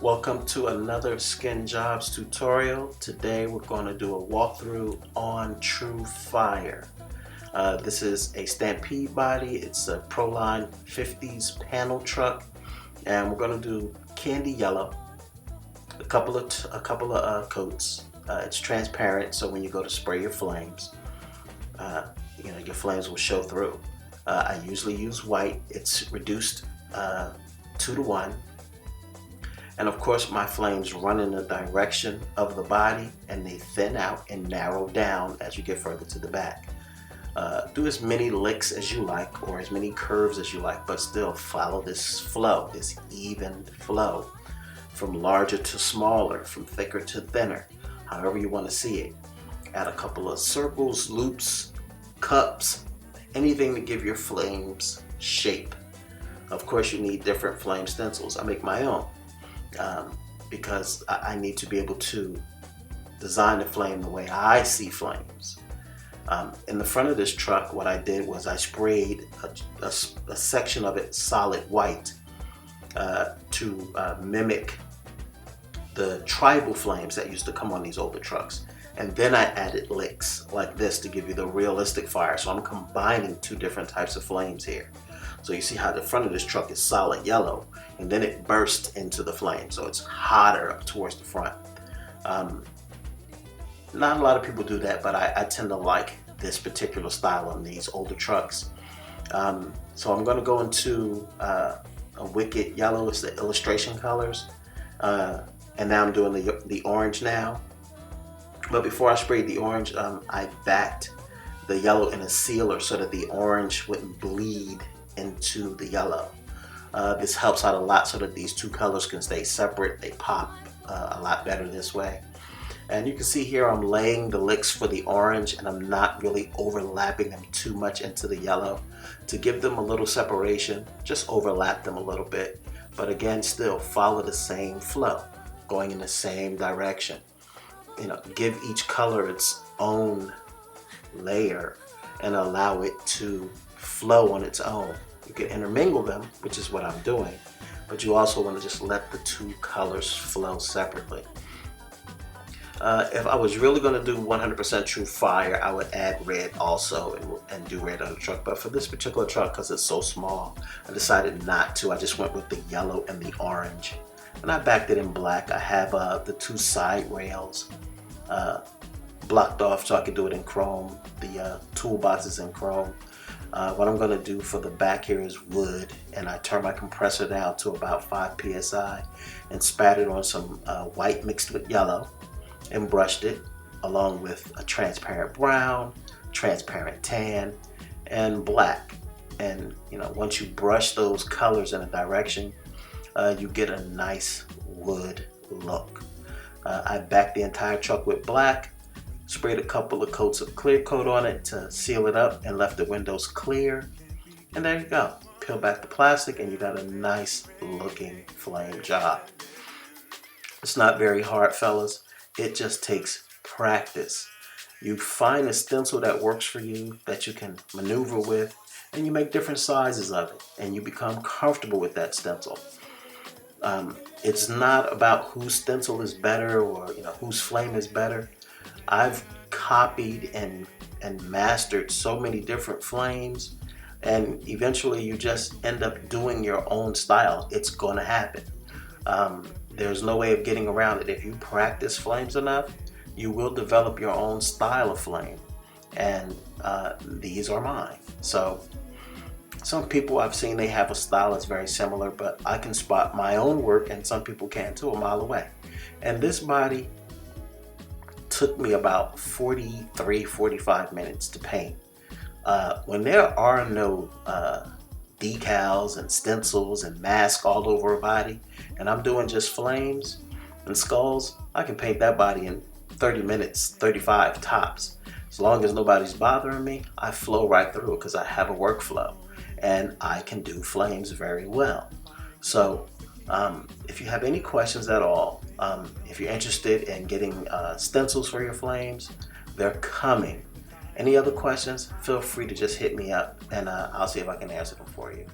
Welcome to another Skin Jobs tutorial. Today we're going to do a walkthrough on TrueFire. This is a Stampede body. It's a Proline 50s panel truck, and we're going to do candy yellow, a couple of coats. It's transparent, so when you go to spray your flames, your flames will show through. I usually use white. It's reduced 2 to 1. And of course my flames run in the direction of the body, and they thin out and narrow down as you get further to the back. Do as many licks as you like, or as many curves as you like, but still follow this flow, this even flow, from larger to smaller, from thicker to thinner, however you want to see it. Add a couple of circles, loops, cups, anything to give your flames shape. Of course you need different flame stencils. I make my own. Because I need to be able to design the flame the way I see flames. In the front of this truck, what I did was I sprayed a section of it solid white to mimic the tribal flames that used to come on these older trucks. And then I added licks like this to give you the realistic fire. So I'm combining two different types of flames here. So you see how the front of this truck is solid yellow, and then it bursts into the flame, so it's hotter up towards the front. Not a lot of people do that, but I tend to like this particular style on these older trucks. So I'm going to go into a wicked yellow. It's the illustration colors, and now I'm doing the orange now. But before I sprayed the orange, I backed the yellow in a sealer so that the orange wouldn't bleed into the yellow. This helps out a lot so that these two colors can stay separate. They pop a lot better this way. And you can see here I'm laying the licks for the orange, and I'm not really overlapping them too much into the yellow. To give them a little separation, just overlap them a little bit. But again, still follow the same flow, going in the same direction. Give each color its own layer and allow it to flow on its own. You can intermingle them, which is what I'm doing, but you also want to just let the two colors flow separately. If I was really going to do 100% TrueFire, I would add red also and do red on the truck, but for this particular truck, because it's so small, I decided not to. I just went with the yellow and the orange, and I backed it in black. I have the two side rails blocked off so I could do it in chrome. The toolbox is in chrome. What I'm going to do for the back here is wood, and I turn my compressor down to about 5 psi and spattered on some white mixed with yellow and brushed it along with a transparent brown, transparent tan, and black. And once you brush those colors in a direction, you get a nice wood look. I backed the entire truck with black, sprayed a couple of coats of clear coat on it to seal it up, and left the windows clear. And there you go. Peel back the plastic and you got a nice looking flame job. It's not very hard, fellas. It just takes practice. You find a stencil that works for you, that you can maneuver with, and you make different sizes of it, and you become comfortable with that stencil. It's not about whose stencil is better or whose flame is better. I've copied and mastered so many different flames, and eventually you just end up doing your own style. It's going to happen. There's no way of getting around it. If you practice flames enough, you will develop your own style of flame, and these are mine. So some people I've seen, they have a style that's very similar, but I can spot my own work, and some people can too, a mile away. And this body took me about 45 minutes to paint. When there are no decals and stencils and masks all over a body, and I'm doing just flames and skulls, I can paint that body in 30 minutes, 35 tops. As long as nobody's bothering me, I flow right through it because I have a workflow and I can do flames very well. So if you have any questions at all, if you're interested in getting stencils for your flames, they're coming. Any other questions, feel free to just hit me up, and I'll see if I can answer them for you.